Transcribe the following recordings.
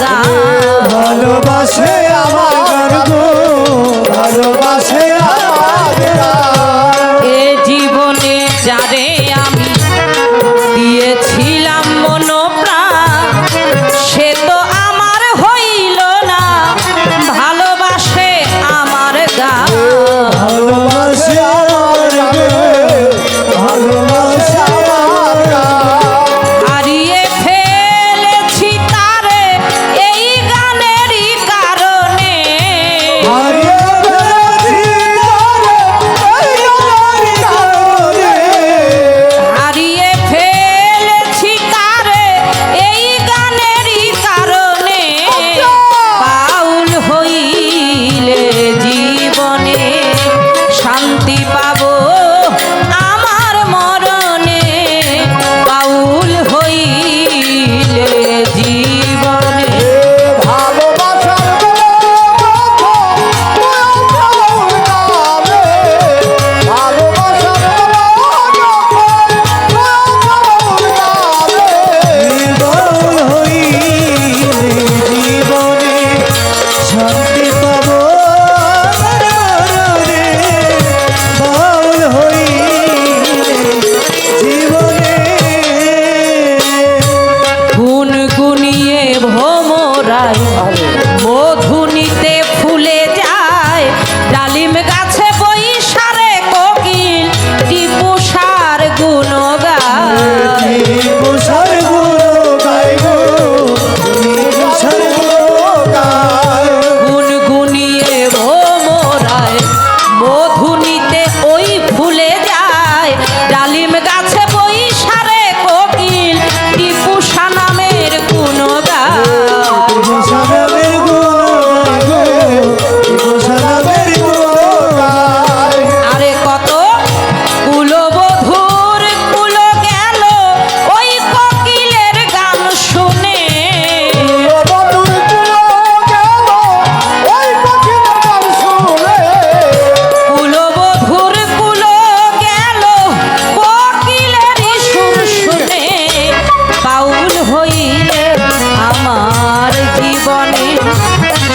গান। ভালোবাসে আমার গো, ভালোবাসে আমার গান। এ জীবনে যারে আমি দিয়েছিলাম মন প্রাণ, সে তো আমার হইল না, ভালোবাসে আমার গান। ভালোবাসে আমার গো, ভালোবাসে আমার গান। হারিয়ে ফেলেছি তারে এই গানেরই কারণে, হারিয়ে ফেলেছি তারে এই গানেরই কারণে। হারিয়ে ফেলেছি তারে এই গানেরই কারণে। বাউল হইলে জীবনে শান্তি পাবো আমার মরণে, বাউল হইলে জীবনে। ভালোবাসার শান্তি পাবো বাউল হইলে জীবনে। গুনগুনিয়ে ভোমরায় মধু নিতে ফুলে যায়, ডালিম গাছে বৈশারে কোকিল টিপু সার গুণ গায়। কুশার গুলো গাইবো, কুশার গুলো গাই। গুনগুনিয়ে ভোমরায় মধু নিতে ওই ফুলে যায়, ডালিম গাছে বৈশারে কোকিল টিপু সা নামের গুণ গায়। কুশারের গুলো গাইবো, কুশারের গুলো গাই। আরে কত কুলবধূর কুল গেল ওই কোকিলের গান শুনে, বন্ধুর গুলো গেল ওই কোকিলের গান শুনে। কুলবধূর কুল গেল কোকিলের সুর শুনে। বাউল হইলে আমার জীবনে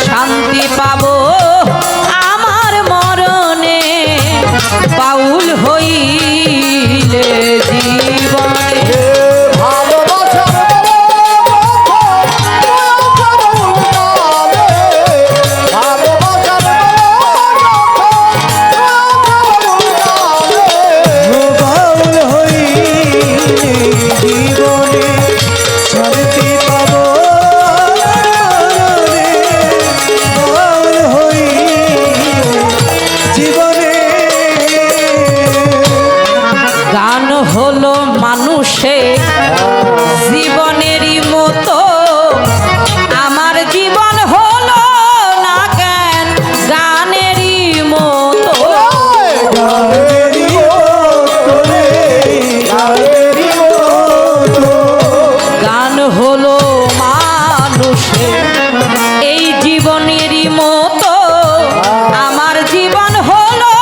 শান্তি পাবো আমার মরণে, বাউল হইলে জীবনে। ভালোবাসার বাউল হইলে জীবনে শান্তি পাবো বাউল হইলে জীবনে। গান হলো মানুষের জীবনেরই মতো, আমার জীবন হলো না কেন গানেরই মতো। গানেরই মতো রে, গানেরই মতো। গান হলো মানুষের এই জীবনেরই মতো, আমার জীবন হলো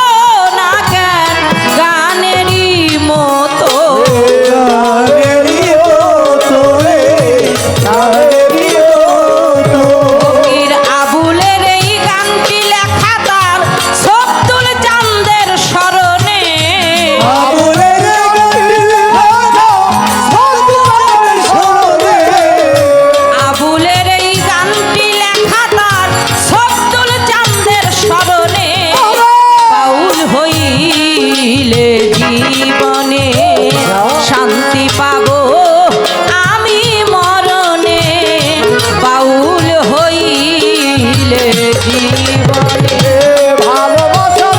না কেন গানেরই মতো। গানেরই মতো রে, গানেরই মতো। ফকির আবুলের এই গানটি লেখা তার সত্তুল চাঁদের স্মরণে, আবুলের গানের কথা সর্বদাই স্মরণে। আবুলের এই গানটি লেখা তার সত্তুল চাঁদের স্মরণে। বাউল হইলে জীবনে শান্তি পাবো আমি মরণে, বাউল হইলে জীবনে। ভালোবাসার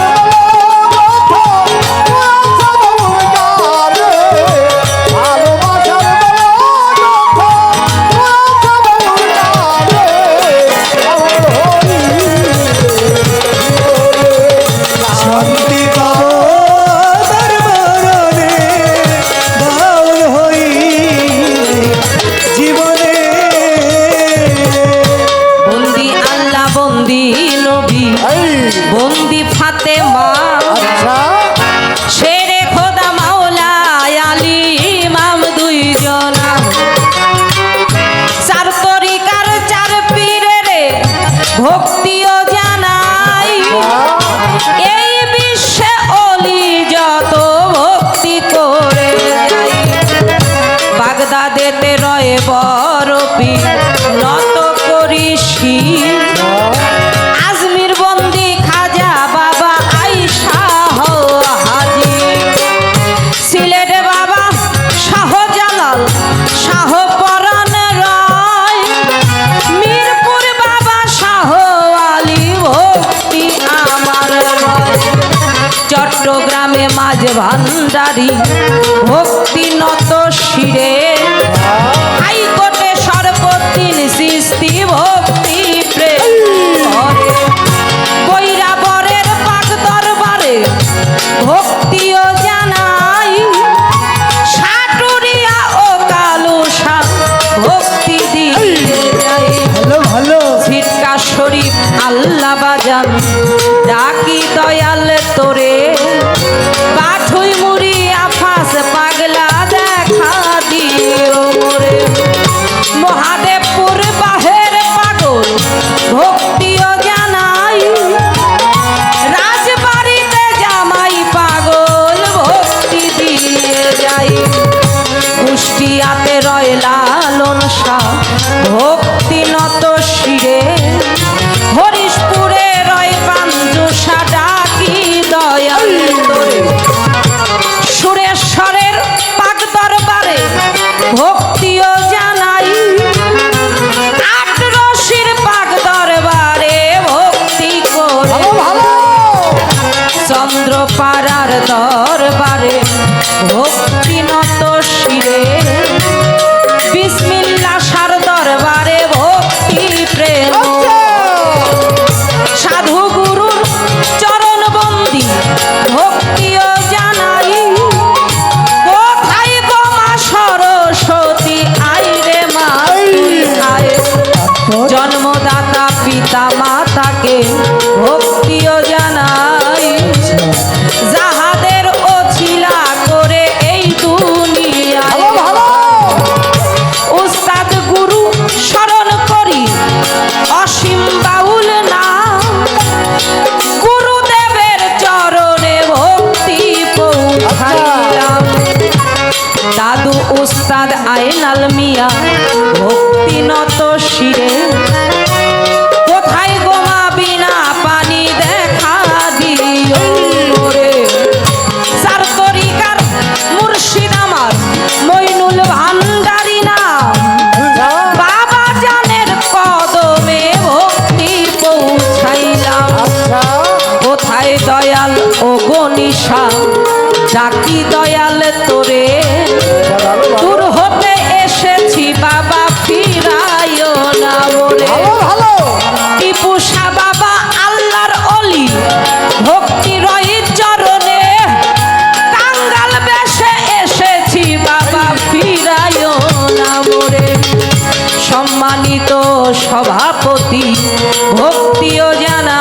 শান্তি পাবো তার মরণে, বাউল হইলে জীবনে। বন্দি আল্লাহ বন্দি নবী বন্দি ফাতেমা, আচ্ছা শেরে খোদা মাওলা আলী ইমাম দুইজনা, চার তরিকার চার আজ ভান্ডারি ভক্তি নত শিরে হাইকোর্টে সর্বদিন সৃষ্টি ভক্তি প্রেম করে কইরা বরের পাক দরবারে ভক্তিও জানাই সাটুরিয়া ও কালুসা ভক্তি দিয়ে যাই ভালো ভালো ছিটকা শরীফ আল্লাহ বাজান ডাকি দয়াল তোরে কাঠুই মুড়ি আফাস পাগলা দেখা দিও মোরে মহাদেবপুর বাহের পাগল ভক্তিও জানাই রাজবাড়িতে জামাই পাগল ভক্তি দিয়ে যাই কুষ্টিয়াতে রয় লালন শাহ ভক্তি নত শিরে হরিশপুরে রয় পাঞ্জুষা ডাকি দয়াল তোরে সুরেশ্বরের পাক দরবারে ভক্তিও জানাই আট রশির পাক দরবারে ভক্তি করে ভালো ভালো চন্দ্রপাড়ার দরবারে ভক্তি নত শিরে বিসমিল্লাহ সার দরবারে ভক্তি প্রেম সাধু গুরুর চরণ বন্দি ভক্তিও জানাই কোথায় গো মা সরস্বতী আইরে মা তুই আয় জন্মদাতা পিতা মাতাকে ভক্তিও জানাই যাহাদের অছিলা করে এই দুনিয়ায় ভালো ভালো উস্তাদ গুরু স্মরণ করি অসীম বাউল না গুরুদেবের চরণে ভক্তি পৌঁছাইলাম দাদু উস্তাদ আয়নাল মিয়া ভক্তি নত শিরে কোথায় গোমা বিনা পানি দেখা দিও রে চার তরিকার মুর্শিদ আমার মইনুল ভান্ডারি নাম বাবা জানের কদমে ভক্তি পৌঁছাইলাম আচ্ছা কোথায় দয়াল ও গনিশা ডাকি দয়াল তোরে ভালো দূর হতে এসেছি বাবা ফিরায়ও না মোরে ভালো ভালো টিপুষা বাবা আল্লাহর অলি ভক্তি রহিত চরণে কাঙ্গাল বেশে এসেছি বাবা ফিরায়ও না মোরে সম্মানিত সভাপতি ভক্তিও জানা